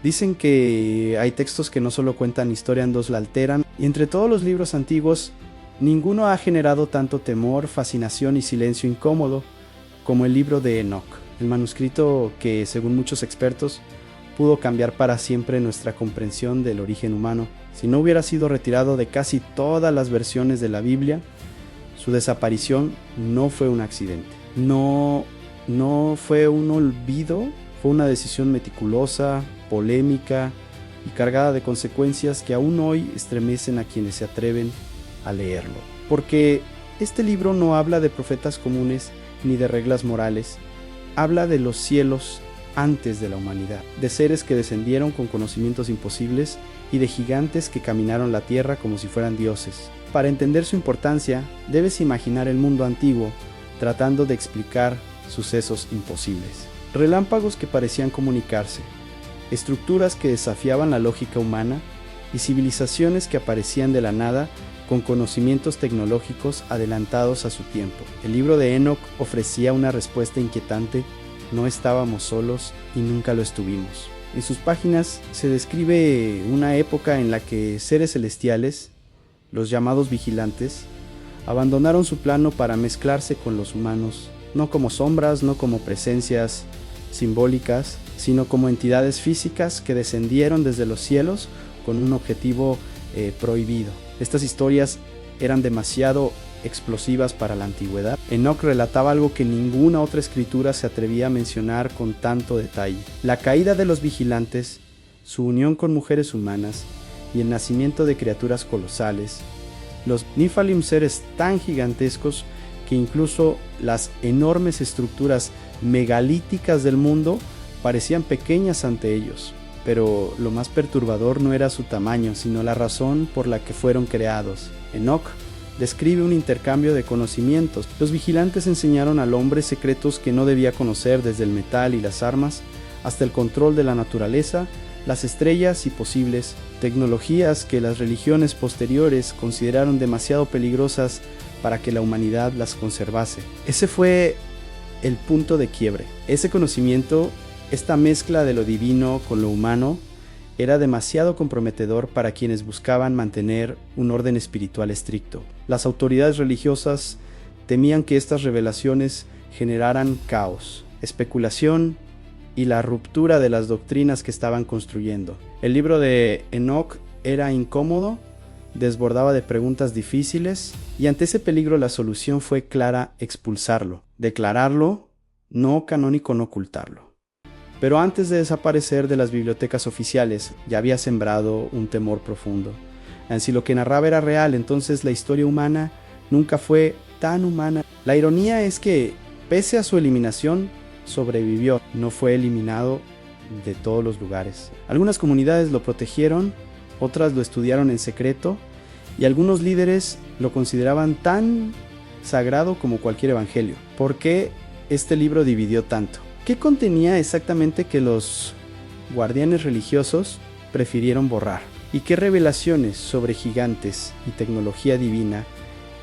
Dicen que hay textos que no solo cuentan historia, en dos la alteran, y entre todos los libros antiguos, ninguno ha generado tanto temor, fascinación y silencio incómodo como el libro de Enoch, el manuscrito que, según muchos expertos, pudo cambiar para siempre nuestra comprensión del origen humano. Si no hubiera sido retirado de casi todas las versiones de la Biblia, su desaparición no fue un accidente. No fue un olvido, fue una decisión meticulosa, polémica y cargada de consecuencias que aún hoy estremecen a quienes se atreven a leerlo. Porque este libro no habla de profetas comunes ni de reglas morales, habla de los cielos antes de la humanidad, de seres que descendieron con conocimientos imposibles y de gigantes que caminaron la tierra como si fueran dioses. Para entender su importancia, debes imaginar el mundo antiguo tratando de explicar sucesos imposibles. Relámpagos que parecían comunicarse, estructuras que desafiaban la lógica humana y civilizaciones que aparecían de la nada con conocimientos tecnológicos adelantados a su tiempo. El libro de Enoch ofrecía una respuesta inquietante: no estábamos solos y nunca lo estuvimos. En sus páginas se describe una época en la que seres celestiales, los llamados vigilantes, abandonaron su plano para mezclarse con los humanos, no como sombras, no como presencias simbólicas, sino como entidades físicas que descendieron desde los cielos con un objetivo prohibido. Estas historias eran demasiado explosivas para la antigüedad. Enoch relataba algo que ninguna otra escritura se atrevía a mencionar con tanto detalle: la caída de los vigilantes, su unión con mujeres humanas y el nacimiento de criaturas colosales. Los Nephilim, seres tan gigantescos que incluso las enormes estructuras megalíticas del mundo parecían pequeñas ante ellos. Pero lo más perturbador no era su tamaño, sino la razón por la que fueron creados. Enoch describe un intercambio de conocimientos. Los vigilantes enseñaron al hombre secretos que no debía conocer, desde el metal y las armas hasta el control de la naturaleza, las estrellas y posibles tecnologías que las religiones posteriores consideraron demasiado peligrosas para que la humanidad las conservase. Ese fue el punto de quiebre. Ese conocimiento, esta mezcla de lo divino con lo humano, era demasiado comprometedor para quienes buscaban mantener un orden espiritual estricto. Las autoridades religiosas temían que estas revelaciones generaran caos, especulación y la ruptura de las doctrinas que estaban construyendo. El libro de Enoch era incómodo, desbordaba de preguntas difíciles, y ante ese peligro la solución fue clara: expulsarlo, declararlo no canónico, no ocultarlo. Pero antes de desaparecer de las bibliotecas oficiales, ya había sembrado un temor profundo. Si lo que narraba era real, entonces la historia humana nunca fue tan humana. La ironía es que, pese a su eliminación, sobrevivió, no fue eliminado de todos los lugares. Algunas comunidades lo protegieron, otras lo estudiaron en secreto, y algunos líderes lo consideraban tan sagrado como cualquier evangelio. ¿Por qué este libro dividió tanto? ¿Qué contenía exactamente que los guardianes religiosos prefirieron borrar? ¿Y qué revelaciones sobre gigantes y tecnología divina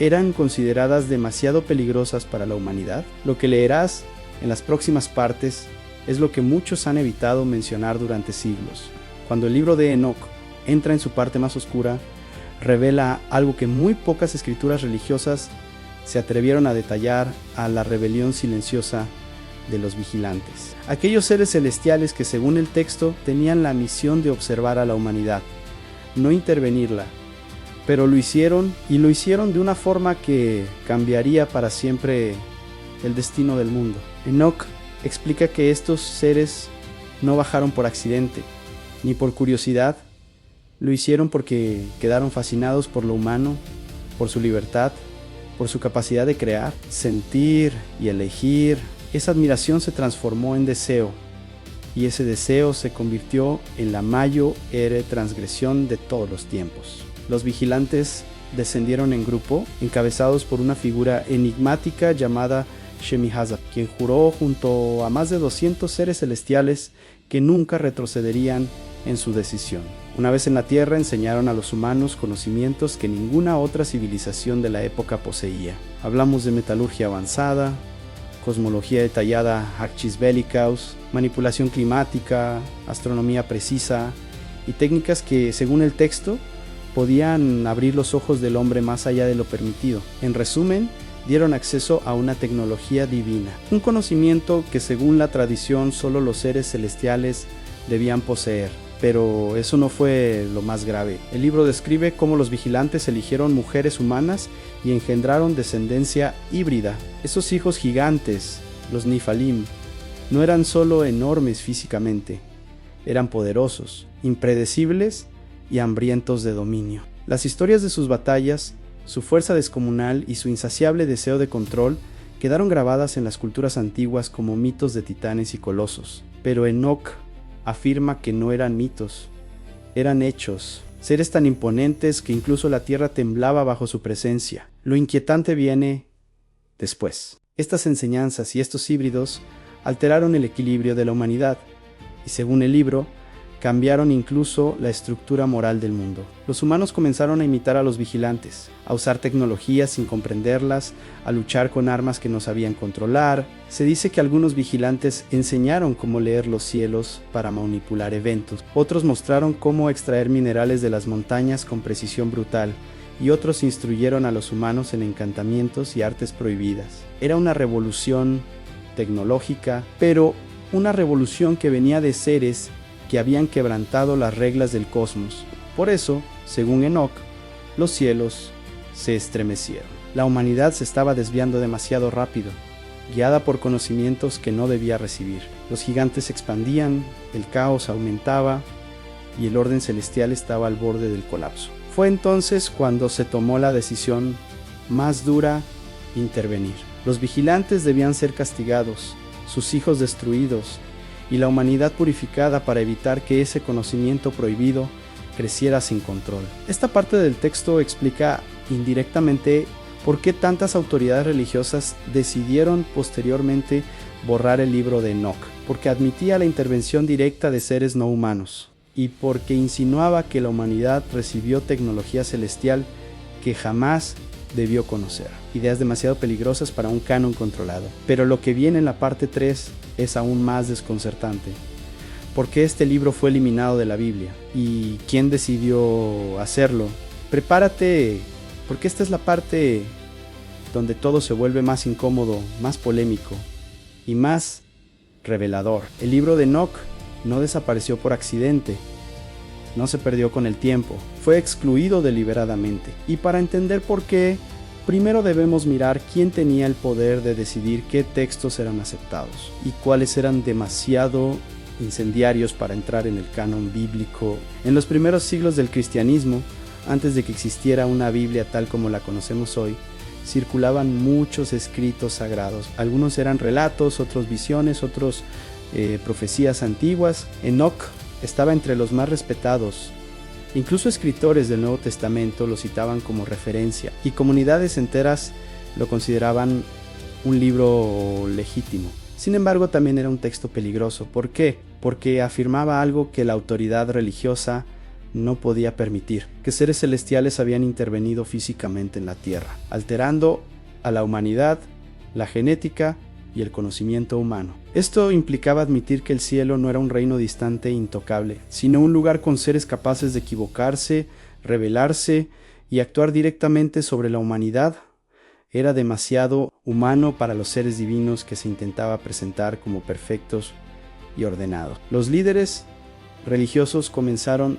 eran consideradas demasiado peligrosas para la humanidad? Lo que leerás en las próximas partes es lo que muchos han evitado mencionar durante siglos. Cuando el libro de Enoch entra en su parte más oscura, revela algo que muy pocas escrituras religiosas se atrevieron a detallar: a la rebelión silenciosa de los vigilantes. Aquellos seres celestiales que, según el texto, tenían la misión de observar a la humanidad, no intervenirla, pero lo hicieron, y lo hicieron de una forma que cambiaría para siempre el destino del mundo. Enoch explica que estos seres no bajaron por accidente, ni por curiosidad. Lo hicieron porque quedaron fascinados por lo humano, por su libertad, por su capacidad de crear, sentir y elegir. Esa admiración se transformó en deseo, y ese deseo se convirtió en la mayor transgresión de todos los tiempos. Los vigilantes descendieron en grupo, encabezados por una figura enigmática llamada Shemihazab, quien juró junto a más de 200 seres celestiales que nunca retrocederían en su decisión. Una vez en la Tierra, enseñaron a los humanos conocimientos que ninguna otra civilización de la época poseía. Hablamos de metalurgia avanzada, cosmología detallada Archis Bellicaus, manipulación climática, astronomía precisa y técnicas que, según el texto, podían abrir los ojos del hombre más allá de lo permitido. En resumen, dieron acceso a una tecnología divina, un conocimiento que según la tradición solo los seres celestiales debían poseer. Pero eso no fue lo más grave. El libro describe cómo los vigilantes eligieron mujeres humanas y engendraron descendencia híbrida. Esos hijos gigantes, los Nifalim, no eran solo enormes físicamente, eran poderosos, impredecibles y hambrientos de dominio. Las historias de sus batallas, su fuerza descomunal y su insaciable deseo de control quedaron grabadas en las culturas antiguas como mitos de titanes y colosos. Pero Enoch afirma que no eran mitos, eran hechos, seres tan imponentes que incluso la tierra temblaba bajo su presencia. Lo inquietante viene después. Estas enseñanzas y estos híbridos alteraron el equilibrio de la humanidad y, según el libro, cambiaron incluso la estructura moral del mundo. Los humanos comenzaron a imitar a los vigilantes, a usar tecnologías sin comprenderlas, a luchar con armas que no sabían controlar. Se dice que algunos vigilantes enseñaron cómo leer los cielos para manipular eventos. Otros mostraron cómo extraer minerales de las montañas con precisión brutal, y otros instruyeron a los humanos en encantamientos y artes prohibidas. Era una revolución tecnológica, pero una revolución que venía de seres que habían quebrantado las reglas del cosmos. Por eso, según Enoch, los cielos se estremecieron. La humanidad se estaba desviando demasiado rápido, guiada por conocimientos que no debía recibir. Los gigantes se expandían, el caos aumentaba y el orden celestial estaba al borde del colapso. Fue entonces cuando se tomó la decisión más dura: intervenir. Los vigilantes debían ser castigados, sus hijos destruidos, y la humanidad purificada para evitar que ese conocimiento prohibido creciera sin control. Esta parte del texto explica indirectamente por qué tantas autoridades religiosas decidieron posteriormente borrar el libro de Enoch, porque admitía la intervención directa de seres no humanos, y porque insinuaba que la humanidad recibió tecnología celestial que jamás debió conocer. Ideas demasiado peligrosas para un canon controlado. Pero lo que viene en la parte 3 es aún más desconcertante. ¿Por qué este libro fue eliminado de la Biblia? ¿Y quién decidió hacerlo? Prepárate, porque esta es la parte donde todo se vuelve más incómodo, más polémico y más revelador. El libro de Enoch no desapareció por accidente, no se perdió con el tiempo, fue excluido deliberadamente. Y para entender por qué, primero debemos mirar quién tenía el poder de decidir qué textos eran aceptados y cuáles eran demasiado incendiarios para entrar en el canon bíblico. En los primeros siglos del cristianismo, antes de que existiera una Biblia tal como la conocemos hoy, circulaban muchos escritos sagrados. Algunos eran relatos, otros visiones, otros profecías antiguas. Enoch estaba entre los más respetados. Incluso escritores del Nuevo Testamento lo citaban como referencia, y comunidades enteras lo consideraban un libro legítimo. Sin embargo, también era un texto peligroso. ¿Por qué? Porque afirmaba algo que la autoridad religiosa no podía permitir: que seres celestiales habían intervenido físicamente en la Tierra, alterando a la humanidad, la genética y el conocimiento humano. Esto implicaba admitir que el cielo no era un reino distante e intocable, sino un lugar con seres capaces de equivocarse, rebelarse y actuar directamente sobre la humanidad. Era demasiado humano para los seres divinos que se intentaba presentar como perfectos y ordenados. Los líderes religiosos comenzaron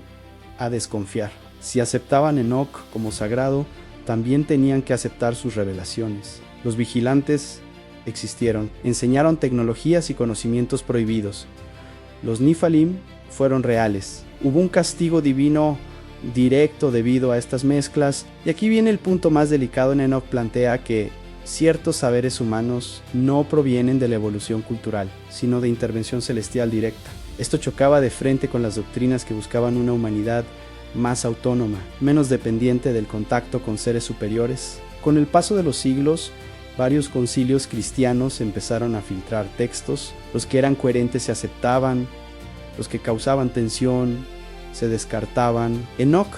a desconfiar. Si aceptaban Enoch como sagrado, también tenían que aceptar sus revelaciones. Los vigilantes existieron, enseñaron tecnologías y conocimientos prohibidos. Los Nifalim fueron reales. Hubo un castigo divino directo debido a estas mezclas, y aquí viene el punto más delicado. Enoch plantea que ciertos saberes humanos no provienen de la evolución cultural, sino de intervención celestial directa. Esto chocaba de frente con las doctrinas que buscaban una humanidad más autónoma, menos dependiente del contacto con seres superiores. Con el paso de los siglos, varios concilios cristianos empezaron a filtrar textos. Los que eran coherentes se aceptaban, los que causaban tensión se descartaban. Enoch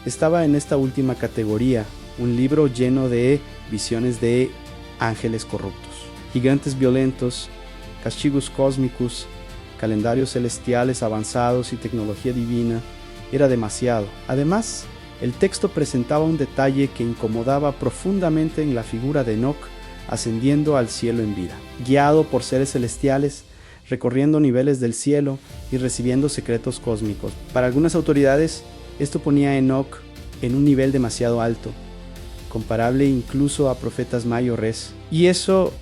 estaba en esta última categoría, un libro lleno de visiones de ángeles corruptos. gigantes violentos, castigos cósmicos, calendarios celestiales avanzados y tecnología divina, era demasiado. Además, el texto presentaba un detalle que incomodaba profundamente en la figura de Enoc ascendiendo al cielo en vida, guiado por seres celestiales, recorriendo niveles del cielo y recibiendo secretos cósmicos. Para algunas autoridades, esto ponía a Enoc en un nivel demasiado alto, comparable incluso a profetas mayores, y eso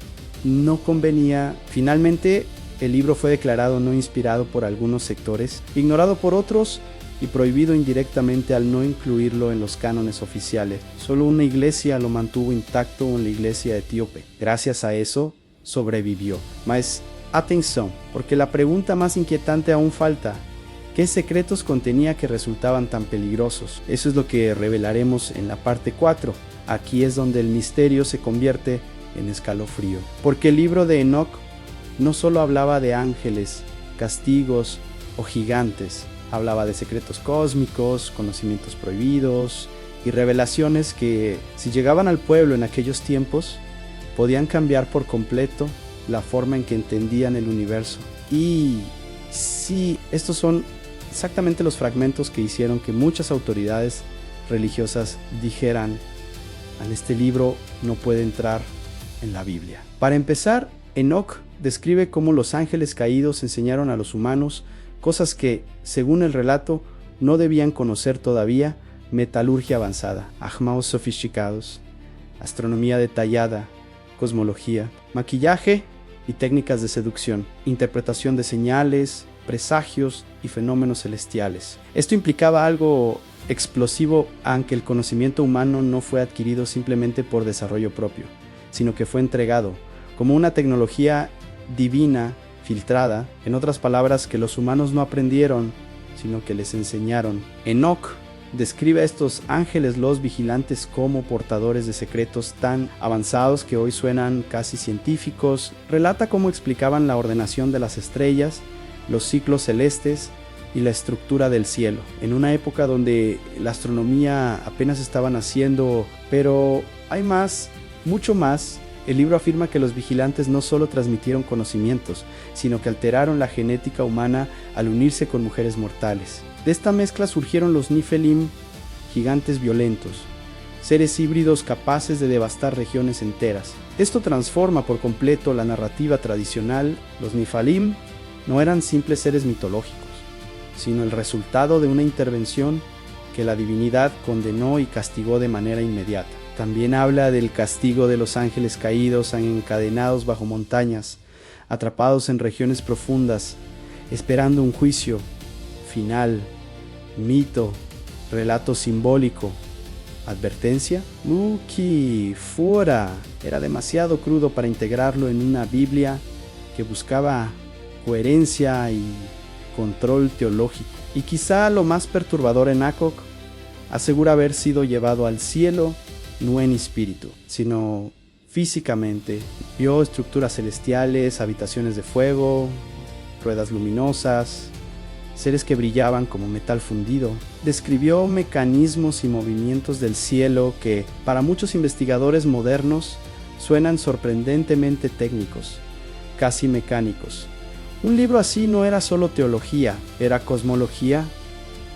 no convenía. Finalmente, el libro fue declarado no inspirado por algunos sectores, ignorado por otros y prohibido indirectamente al no incluirlo en los cánones oficiales. Solo una iglesia lo mantuvo intacto en la iglesia etíope. Gracias a eso, sobrevivió. Mas, atención, porque la pregunta más inquietante aún falta. ¿Qué secretos contenía que resultaban tan peligrosos? Eso es lo que revelaremos en la parte 4. Aquí es donde el misterio se convierte en escalofrío. Porque el libro de Enoc no solo hablaba de ángeles, castigos o gigantes. Hablaba de secretos cósmicos, conocimientos prohibidos y revelaciones que, si llegaban al pueblo en aquellos tiempos, podían cambiar por completo la forma en que entendían el universo. Y sí, estos son exactamente los fragmentos que hicieron que muchas autoridades religiosas dijeran: en este libro no puede entrar en la Biblia. Para empezar, Enoc describe cómo los ángeles caídos enseñaron a los humanos cosas que, según el relato, no debían conocer todavía: metalurgia avanzada, ajmaos sofisticados, astronomía detallada, cosmología, maquillaje y técnicas de seducción, interpretación de señales, presagios y fenómenos celestiales. Esto implicaba algo explosivo, aunque el conocimiento humano no fue adquirido simplemente por desarrollo propio, sino que fue entregado como una tecnología divina filtrada, en otras palabras, que los humanos no aprendieron, sino que les enseñaron. Enoc describe a estos ángeles los vigilantes como portadores de secretos tan avanzados que hoy suenan casi científicos. Relata cómo explicaban la ordenación de las estrellas, los ciclos celestes y la estructura del cielo, en una época donde la astronomía apenas estaba naciendo. Pero hay más, mucho más. El libro afirma que los vigilantes no solo transmitieron conocimientos, sino que alteraron la genética humana al unirse con mujeres mortales. De esta mezcla surgieron los Nifelim, gigantes violentos, seres híbridos capaces de devastar regiones enteras. Esto transforma por completo la narrativa tradicional. Los Nifalim no eran simples seres mitológicos, sino el resultado de una intervención que la divinidad condenó y castigó de manera inmediata. También habla del castigo de los ángeles caídos encadenados bajo montañas, atrapados en regiones profundas, esperando un juicio final, mito, relato simbólico, advertencia. Uki, fuera. Era demasiado crudo para integrarlo en una Biblia que buscaba coherencia y control teológico. Y quizá lo más perturbador, en Enoc asegura haber sido llevado al cielo no en espíritu, sino físicamente. Vio estructuras celestiales, habitaciones de fuego, ruedas luminosas, seres que brillaban como metal fundido. Describió mecanismos y movimientos del cielo que, para muchos investigadores modernos, suenan sorprendentemente técnicos, casi mecánicos. Un libro así no era solo teología, era cosmología,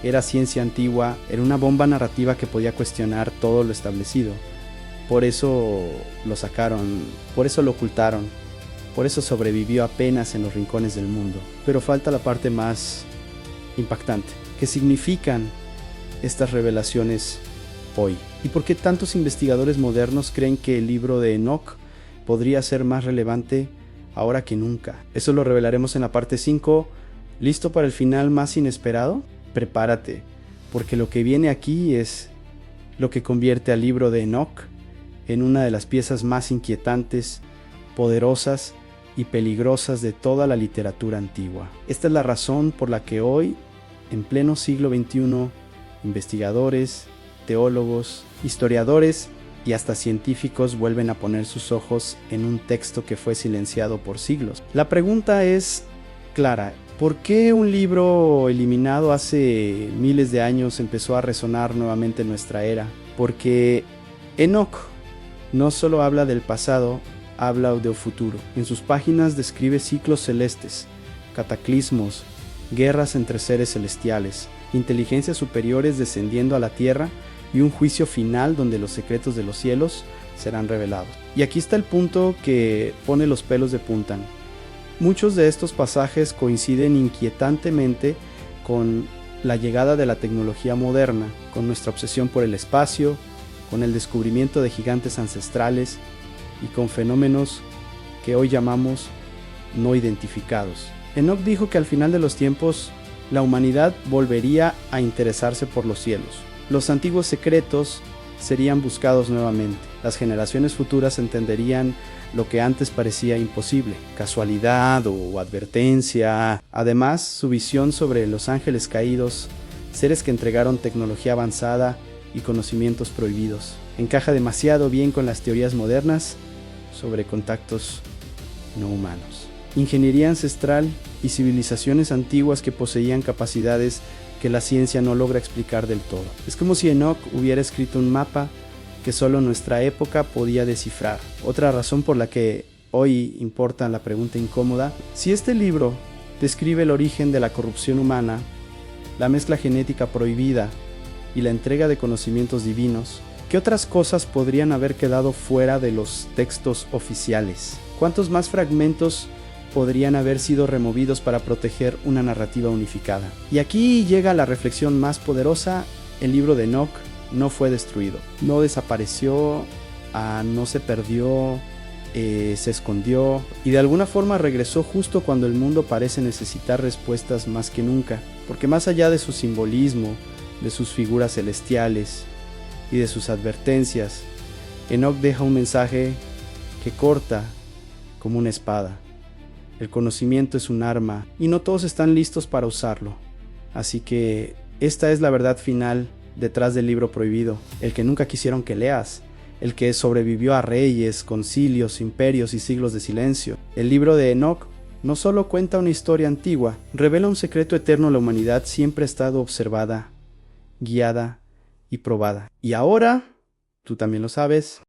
era ciencia antigua, era una bomba narrativa que podía cuestionar todo lo establecido. Por eso lo sacaron, por eso lo ocultaron, por eso sobrevivió apenas en los rincones del mundo. Pero falta la parte más impactante. ¿Qué significan estas revelaciones hoy? ¿Y por qué tantos investigadores modernos creen que el libro de Enoc podría ser más relevante ahora que nunca? Eso lo revelaremos en la parte 5. ¿Listo para el final más inesperado? Prepárate, porque lo que viene aquí es lo que convierte al libro de Enoc en una de las piezas más inquietantes, poderosas y peligrosas de toda la literatura antigua. Esta es la razón por la que hoy, en pleno siglo XXI, investigadores, teólogos, historiadores y hasta científicos vuelven a poner sus ojos en un texto que fue silenciado por siglos. La pregunta es clara: ¿por qué un libro eliminado hace miles de años empezó a resonar nuevamente en nuestra era? Porque Enoc no solo habla del pasado, habla del futuro. En sus páginas describe ciclos celestes, cataclismos, guerras entre seres celestiales, inteligencias superiores descendiendo a la tierra y un juicio final donde los secretos de los cielos serán revelados. Y aquí está el punto que pone los pelos de punta. Muchos de estos pasajes coinciden inquietantemente con la llegada de la tecnología moderna, con nuestra obsesión por el espacio, con el descubrimiento de gigantes ancestrales y con fenómenos que hoy llamamos no identificados. Enoch dijo que al final de los tiempos la humanidad volvería a interesarse por los cielos. Los antiguos secretos serían buscados nuevamente. Las generaciones futuras entenderían lo que antes parecía imposible, casualidad o advertencia. Además, su visión sobre los ángeles caídos, seres que entregaron tecnología avanzada y conocimientos prohibidos, encaja demasiado bien con las teorías modernas sobre contactos no humanos. Ingeniería ancestral y civilizaciones antiguas que poseían capacidades que la ciencia no logra explicar del todo. Es como si Enoch hubiera escrito un mapa que solo nuestra época podía descifrar. Otra razón por la que hoy importa la pregunta incómoda: si este libro describe el origen de la corrupción humana, la mezcla genética prohibida y la entrega de conocimientos divinos, ¿qué otras cosas podrían haber quedado fuera de los textos oficiales? ¿Cuántos más fragmentos podrían haber sido removidos para proteger una narrativa unificada? Y aquí llega la reflexión más poderosa: el libro de Enoch no fue destruido, no desapareció, no se perdió, se escondió y de alguna forma regresó justo cuando el mundo parece necesitar respuestas más que nunca, porque más allá de su simbolismo, de sus figuras celestiales y de sus advertencias, Enoch deja un mensaje que corta como una espada. El conocimiento es un arma y no todos están listos para usarlo. Así que esta es la verdad final detrás del libro prohibido, el que nunca quisieron que leas, el que sobrevivió a reyes, concilios, imperios y siglos de silencio. El libro de Enoch no solo cuenta una historia antigua, revela un secreto eterno. La humanidad siempre ha estado observada, guiada y probada. Y ahora, tú también lo sabes,